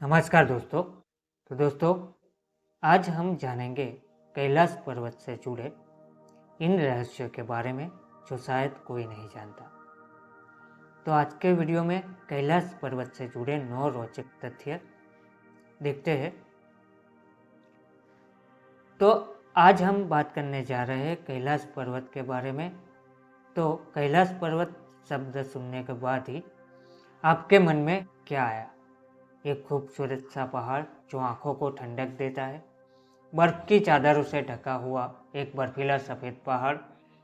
नमस्कार दोस्तों। तो दोस्तों, आज हम जानेंगे कैलाश पर्वत से जुड़े इन रहस्यों के बारे में जो शायद कोई नहीं जानता। तो आज के वीडियो में कैलाश पर्वत से जुड़े 9 रोचक तथ्य देखते हैं। तो आज हम बात करने जा रहे हैं कैलाश पर्वत के बारे में। तो कैलाश पर्वत शब्द सुनने के बाद ही आपके मन में क्या आया? एक खूबसूरत सा पहाड़ जो आंखों को ठंडक देता है, बर्फ की चादरों से ढका हुआ एक बर्फीला सफेद पहाड़,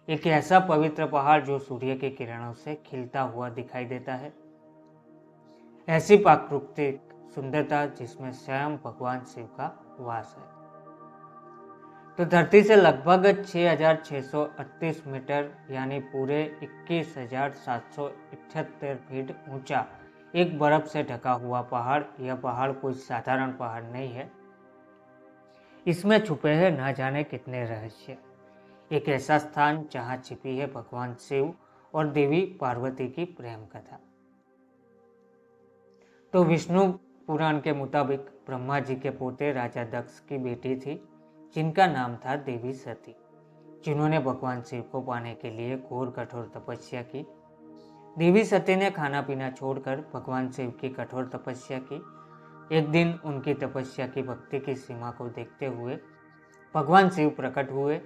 एक ऐसा पवित्र पहाड़ जो सूर्य की किरणों से खिलता हुआ दिखाई देता है। ऐसी प्राकृतिक सुंदरता जिसमें स्वयं भगवान शिव का वास है। तो धरती से लगभग 6,638 मीटर यानी पूरे 21,778 फीट ऊंचा एक बर्फ से ढका हुआ पहाड़। यह पहाड़ कोई साधारण पहाड़ नहीं है। इसमें छुपे हैं न जाने कितने रहस्य। एक ऐसा स्थान जहां छिपी है भगवान शिव और देवी पार्वती की प्रेम कथा। तो विष्णु पुराण के मुताबिक ब्रह्मा जी के पोते राजा दक्ष की बेटी थी जिनका नाम था देवी सती, जिन्होंने भगवान शिव को पाने के लिए घोर कठोर तपस्या की। देवी सती ने खाना पीना छोड़कर भगवान शिव की कठोर तपस्या की। एक दिन उनकी तपस्या की भक्ति की सीमा को देखते हुए भगवान शिव प्रकट हुए।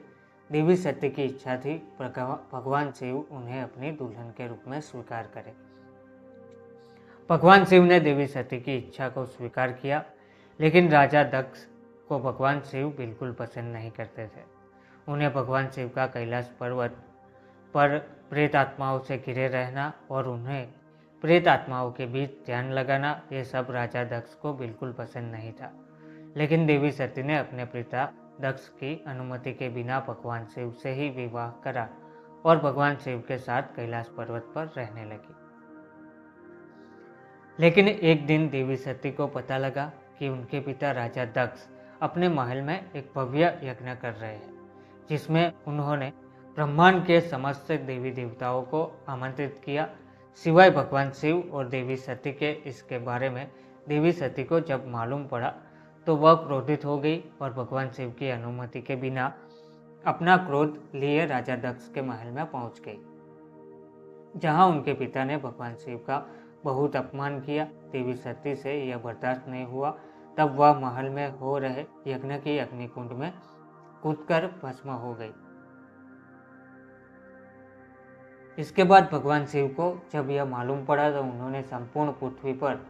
देवी सती की इच्छा थी भगवान शिव उन्हें अपनी दुल्हन के रूप में स्वीकार करें। भगवान शिव ने देवी सती की इच्छा को स्वीकार किया, लेकिन राजा दक्ष को भगवान शिव बिल्कुल पसंद नहीं करते थे। उन्हें भगवान शिव का कैलाश पर्वत पर प्रेत आत्माओं से घिरे रहना और उन्हें प्रेत आत्माओं के बीच ध्यान लगाना, ये सब राजा दक्ष को बिल्कुल पसंद नहीं था। लेकिन देवी सती ने अपने पिता दक्ष की अनुमति के बिना भगवान शिव से ही विवाह करा और भगवान शिव के साथ कैलाश पर्वत पर रहने लगी। लेकिन एक दिन देवी सती को पता लगा कि उनके पिता राजा दक्ष अपने महल में एक भव्य यज्ञ कर रहे हैं, जिसमें उन्होंने ब्रह्मांड के समस्त देवी देवताओं को आमंत्रित किया, सिवाय भगवान शिव और देवी सती के। इसके बारे में देवी सती को जब मालूम पड़ा तो वह क्रोधित हो गई और भगवान शिव की अनुमति के बिना अपना क्रोध लिए राजा दक्ष के महल में पहुंच गई, जहां उनके पिता ने भगवान शिव का बहुत अपमान किया। देवी सती से यह बर्दाश्त नहीं हुआ, तब वह महल में हो रहे यज्ञ की अग्निकुंड में कूदकर भस्म हो गई। इसके बाद भगवान शिव को जब यह मालूम पड़ा तो उन्होंने संपूर्ण पृथ्वी पर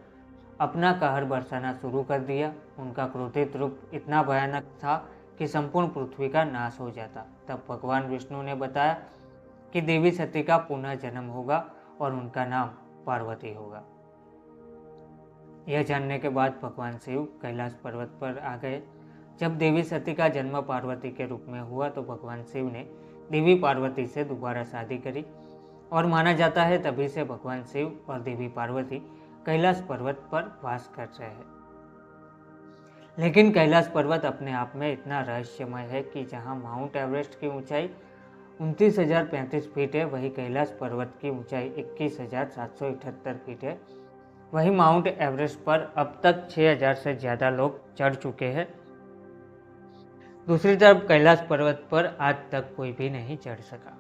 अपना कहर बरसाना शुरू कर दिया। उनका क्रोधित रूप इतना भयानक था कि संपूर्ण पृथ्वी का नाश हो जाता। तब भगवान विष्णु ने बताया कि देवी सती का पुनः जन्म होगा और उनका नाम पार्वती होगा। यह जानने के बाद भगवान शिव कैलाश पर्वत पर आ गए। जब देवी सती का जन्म पार्वती के रूप में हुआ तो भगवान शिव ने देवी पार्वती से दोबारा शादी करी और माना जाता है तभी से भगवान शिव और देवी पार्वती कैलाश पर्वत पर वास कर रहे हैं। लेकिन कैलाश पर्वत अपने आप में इतना रहस्यमय है कि जहां माउंट एवरेस्ट की ऊंचाई 29,035 फीट है, वही कैलाश पर्वत की ऊंचाई 21,778 फीट है। वही माउंट एवरेस्ट पर अब तक 6,000 से ज़्यादा लोग चढ़ चुके हैं। दूसरी तरफ कैलाश पर्वत पर आज तक कोई भी नहीं चढ़ सका।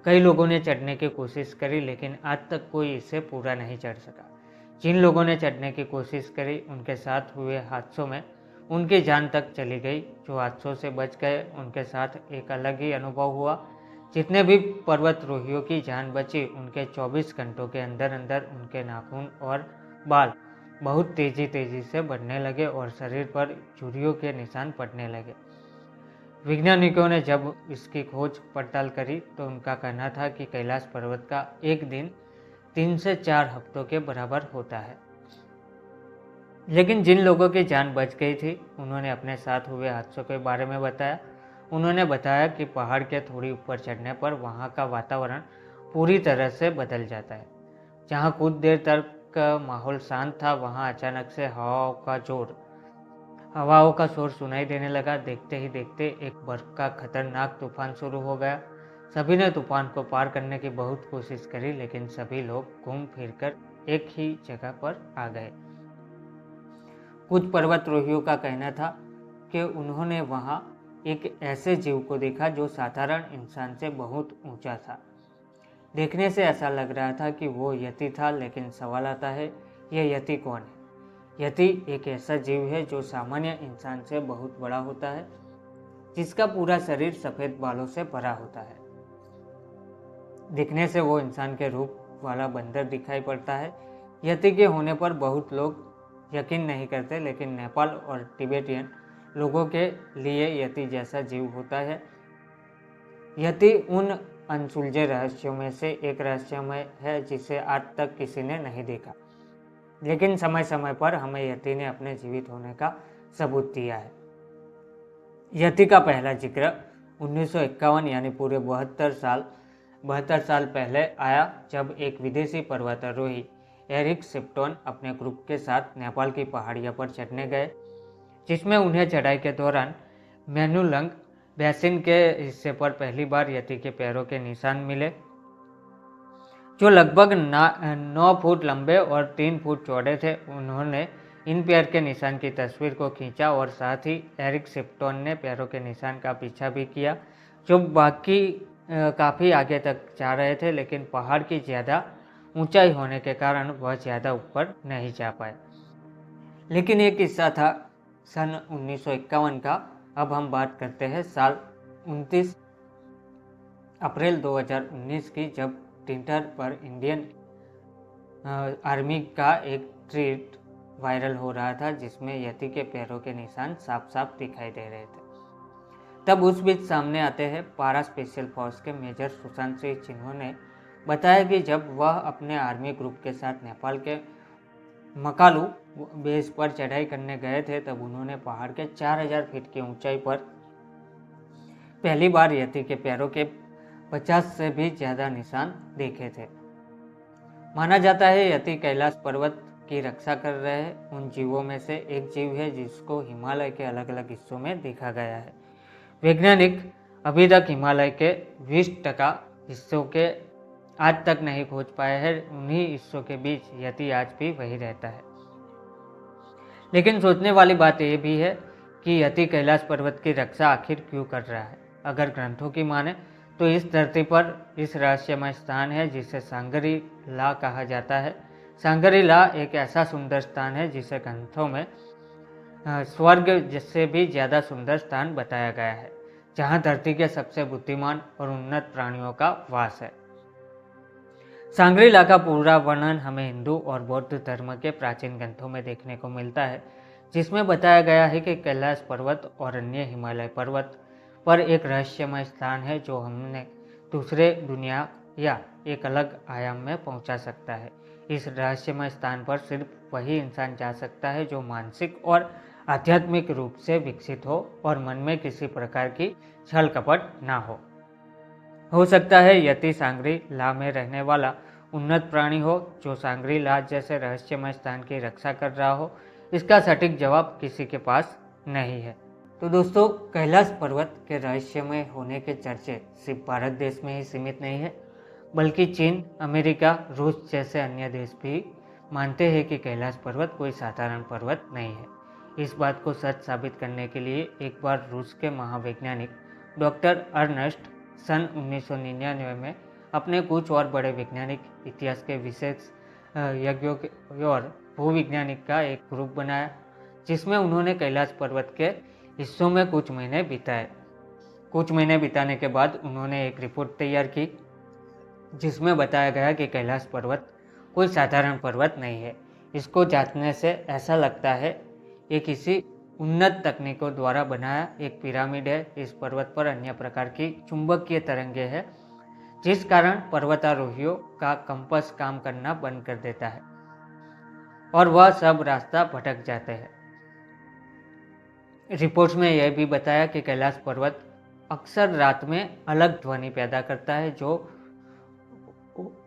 कई लोगों ने चढ़ने की कोशिश करी, लेकिन आज तक कोई इसे पूरा नहीं चढ़ सका। जिन लोगों ने चढ़ने की कोशिश करी उनके साथ हुए हादसों में उनकी जान तक चली गई। जो हादसों से बच गए उनके साथ एक अलग ही अनुभव हुआ। जितने भी पर्वतारोहियों की जान बची, उनके 24 घंटों के अंदर अंदर उनके नाखून और बाल बहुत तेजी से बढ़ने लगे और शरीर पर झुर्रियों के निशान पड़ने लगे। वैज्ञानिकों ने जब इसकी खोज पड़ताल करी तो उनका कहना था कि कैलाश पर्वत का एक दिन 3 से 4 हफ्तों के बराबर होता है। लेकिन जिन लोगों की जान बच गई थी उन्होंने अपने साथ हुए हादसों के बारे में बताया। उन्होंने बताया कि पहाड़ के थोड़ी ऊपर चढ़ने पर वहाँ का वातावरण पूरी तरह से बदल जाता है। जहाँ कुछ देर तक माहौल शांत था, वहाँ अचानक से हवाओं का शोर सुनाई देने लगा। देखते ही देखते एक बर्फ का खतरनाक तूफान शुरू हो गया। सभी ने तूफान को पार करने की बहुत कोशिश करी, लेकिन सभी लोग घूम फिर कर एक ही जगह पर आ गए। कुछ पर्वतारोहियों का कहना था कि उन्होंने वहां एक ऐसे जीव को देखा जो साधारण इंसान से बहुत ऊंचा था। देखने से ऐसा लग रहा था कि वो यति था, लेकिन सवाल आता है, यह यति कौन है? यति एक ऐसा जीव है जो सामान्य इंसान से बहुत बड़ा होता है, जिसका पूरा शरीर सफेद बालों से भरा होता है। दिखने से वो इंसान के रूप वाला बंदर दिखाई पड़ता है। यति के होने पर बहुत लोग यकीन नहीं करते, लेकिन नेपाल और तिब्बतियन लोगों के लिए यति जैसा जीव होता है। यति उन अनसुलझे रहस्यों में से एक रहस्यमय है जिसे आज तक किसी ने नहीं देखा, लेकिन समय समय पर हमें यति ने अपने जीवित होने का सबूत दिया है। यति का पहला जिक्र 1951 यानी पूरे 72 साल पहले आया, जब एक विदेशी पर्वतारोही एरिक शिप्टन अपने ग्रुप के साथ नेपाल की पहाड़ियों पर चढ़ने गए, जिसमें उन्हें चढ़ाई के दौरान मेनुलंग बेसिन के हिस्से पर पहली बार यति के पैरों के निशान मिले, जो लगभग 9 फुट लंबे और 3 फुट चौड़े थे। उन्होंने इन पैर के निशान की तस्वीर को खींचा और साथ ही एरिक शिप्टन ने पैरों के निशान का पीछा भी किया, जो बाकी काफ़ी आगे तक जा रहे थे, लेकिन पहाड़ की ज़्यादा ऊंचाई होने के कारण वह ज़्यादा ऊपर नहीं जा पाए। लेकिन एक किस्सा था सन 1951 का। अब हम बात करते हैं साल 29 अप्रैल 2019 की, जब ट्विटर पर इंडियन आर्मी का एक ट्वीट वायरल हो रहा था, जिसमें यति के पैरों के निशान साफ साफ दिखाई दे रहे थे। तब उस बीच सामने आते हैं पारा स्पेशल फोर्स के मेजर सुशांत सिंह, जिन्होंने बताया कि जब वह अपने आर्मी ग्रुप के साथ नेपाल के मकालू बेस पर चढ़ाई करने गए थे, तब उन्होंने पहाड़ के 4000 फीट की ऊंचाई पर पहली बार यति के पैरों के 50 से भी ज़्यादा निशान देखे थे। माना जाता है यति कैलाश पर्वत की रक्षा कर रहे हैं। उन जीवों में से एक जीव है जिसको हिमालय के अलग अलग हिस्सों में देखा गया है। वैज्ञानिक अभी तक हिमालय के 20% हिस्सों के आज तक नहीं खोज पाए हैं। उन्हीं हिस्सों के बीच यति आज भी वही रहता है। लेकिन सोचने वाली बात यह भी है कि यति कैलाश पर्वत की रक्षा आखिर क्यों कर रहा है। अगर ग्रंथों की माने तो इस धरती पर इस रहस्यमय स्थान है जिसे सांगरी ला कहा जाता है। सांगरी ला एक ऐसा सुंदर स्थान है जिसे ग्रंथों में स्वर्ग से भी ज़्यादा सुंदर स्थान बताया गया है, जहाँ धरती के सबसे बुद्धिमान और उन्नत प्राणियों का वास है। सांगरी ला का पूरा वर्णन हमें हिंदू और बौद्ध धर्म के प्राचीन ग्रंथों में देखने को मिलता है, जिसमें बताया गया है कि कैलाश पर्वत और अन्य हिमालय पर्वत पर एक रहस्यमय स्थान है जो हमने दूसरे दुनिया या एक अलग आयाम में पहुंचा सकता है। इस रहस्यमय स्थान पर सिर्फ वही इंसान जा सकता है जो मानसिक और आध्यात्मिक रूप से विकसित हो और मन में किसी प्रकार की छल कपट ना हो सकता है यति सांगरी ला में रहने वाला उन्नत प्राणी हो जो सांगरी ला जैसे रहस्यमय स्थान की रक्षा कर रहा हो। इसका सटीक जवाब किसी के पास नहीं है। तो दोस्तों, कैलाश पर्वत के रहस्यमय होने के चर्चे सिर्फ भारत देश में ही सीमित नहीं है, बल्कि चीन, अमेरिका, रूस जैसे अन्य देश भी मानते हैं कि कैलाश पर्वत कोई साधारण पर्वत नहीं है। इस बात को सच साबित करने के लिए एक बार रूस के महावैज्ञानिक डॉक्टर अर्नेस्ट सन 1999 में अपने कुछ और बड़े वैज्ञानिक इतिहास के विशेष यज्ञों और भूविज्ञानिक का एक ग्रुप बनाया, जिसमें उन्होंने कैलाश पर्वत के हिस्सों में कुछ महीने बिताए। कुछ महीने बिताने के बाद उन्होंने एक रिपोर्ट तैयार की, जिसमें बताया गया कि कैलाश पर्वत कोई साधारण पर्वत नहीं है। इसको जांचने से ऐसा लगता है ये किसी उन्नत तकनीकों द्वारा बनाया एक पिरामिड है। इस पर्वत पर अन्य प्रकार की चुंबकीय तरंगे हैं, जिस कारण पर्वतारोहियों का कंपास काम करना बंद कर देता है और वह सब रास्ता भटक जाते हैं। रिपोर्ट्स में यह भी बताया कि कैलाश पर्वत अक्सर रात में अलग ध्वनि पैदा करता है जो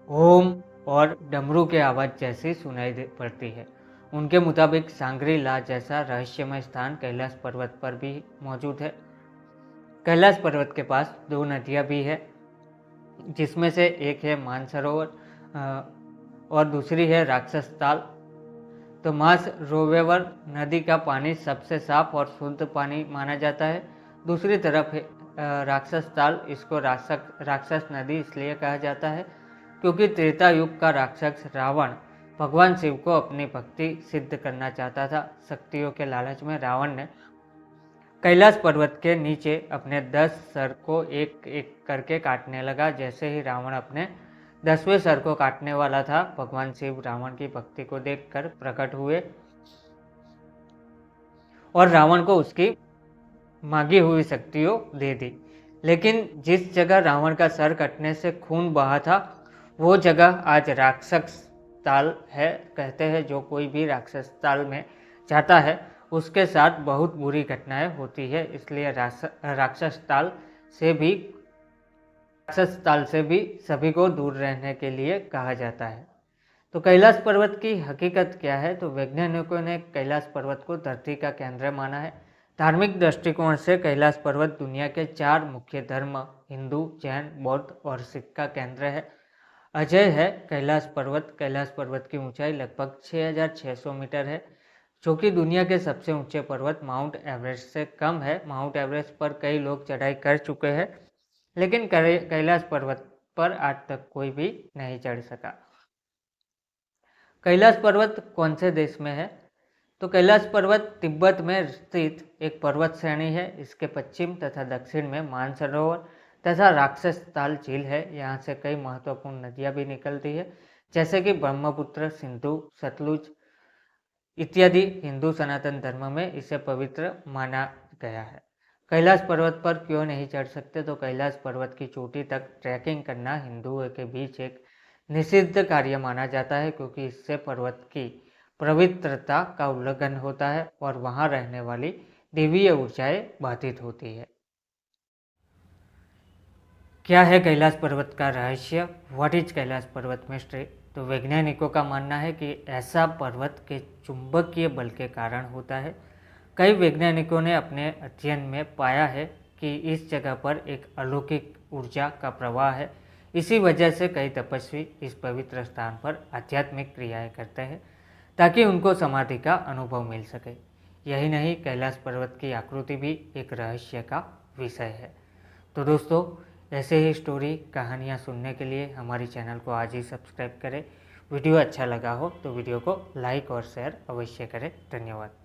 ओम और डमरू के आवाज़ जैसी सुनाई पड़ती है। उनके मुताबिक सांगरी ला जैसा रहस्यमय स्थान कैलाश पर्वत पर भी मौजूद है। कैलाश पर्वत के पास 2 नदियाँ भी है, जिसमें से एक है मानसरोवर और दूसरी है राक्षस ताल। तो मास रोवेवर नदी का पानी सबसे साफ और शुद्ध पानी माना जाता है। दूसरी तरफ राक्षस ताल, इसको राक्षस नदी इसलिए कहा जाता है क्योंकि त्रेता युग का राक्षस रावण भगवान शिव को अपनी भक्ति सिद्ध करना चाहता था। शक्तियों के लालच में रावण ने कैलाश पर्वत के नीचे अपने 10 सर को एक एक करके काटने लगा। जैसे ही रावण अपने 10वें सर को काटने वाला था, भगवान शिव रावण की भक्ति को देखकर प्रकट हुए और रावण को उसकी मांगी हुई शक्तियों दे दी। लेकिन जिस जगह रावण का सर कटने से खून बहा था, वो जगह आज राक्षस ताल है। कहते हैं जो कोई भी राक्षस ताल में जाता है उसके साथ बहुत बुरी घटनाएं होती है, इसलिए राक्षस ताल से भी सभी को दूर रहने के लिए कहा जाता है। तो कैलाश पर्वत की हकीकत क्या है? तो वैज्ञानिकों ने कैलाश पर्वत को धरती का केंद्र माना है। धार्मिक दृष्टिकोण से कैलाश पर्वत दुनिया के 4 मुख्य धर्म हिंदू, जैन, बौद्ध और सिख का केंद्र है। अजय है कैलाश पर्वत की ऊंचाई लगभग 6600 मीटर है, जो कि दुनिया के सबसे ऊंचे पर्वत माउंट एवरेस्ट से कम है। माउंट एवरेस्ट पर कई लोग चढ़ाई कर चुके हैं, लेकिन कैलाश पर्वत पर आज तक कोई भी नहीं चढ़ सका। कैलाश पर्वत कौन से देश में है? तो कैलाश पर्वत तिब्बत में स्थित एक पर्वत श्रेणी है। इसके पश्चिम तथा दक्षिण में मानसरोवर तथा राक्षस ताल झील है। यहाँ से कई महत्वपूर्ण नदियाँ भी निकलती है, जैसे कि ब्रह्मपुत्र, सिंधु, सतलुज इत्यादि। हिंदू सनातन धर्म में इसे पवित्र माना गया है। कैलाश पर्वत पर क्यों नहीं चढ़ सकते? तो कैलाश पर्वत की चोटी तक ट्रैकिंग करना हिंदुओं के बीच एक निषिद्ध कार्य माना जाता है, क्योंकि इससे पर्वत की पवित्रता का उल्लंघन होता है और वहां रहने वाली देवीय ऊर्जाएं बाधित होती है। क्या है कैलाश पर्वत का रहस्य? व्हाट इज कैलाश पर्वत मिस्ट्री? तो वैज्ञानिकों का मानना है कि ऐसा पर्वत के चुंबकीय बल के कारण होता है। कई वैज्ञानिकों ने अपने अध्ययन में पाया है कि इस जगह पर एक अलौकिक ऊर्जा का प्रवाह है। इसी वजह से कई तपस्वी इस पवित्र स्थान पर आध्यात्मिक क्रियाएं करते हैं ताकि उनको समाधि का अनुभव मिल सके। यही नहीं, कैलाश पर्वत की आकृति भी एक रहस्य का विषय है। तो दोस्तों, ऐसे ही स्टोरी कहानियाँ सुनने के लिए हमारी चैनल को आज ही सब्सक्राइब करें। वीडियो अच्छा लगा हो तो वीडियो को लाइक और शेयर अवश्य करें। धन्यवाद।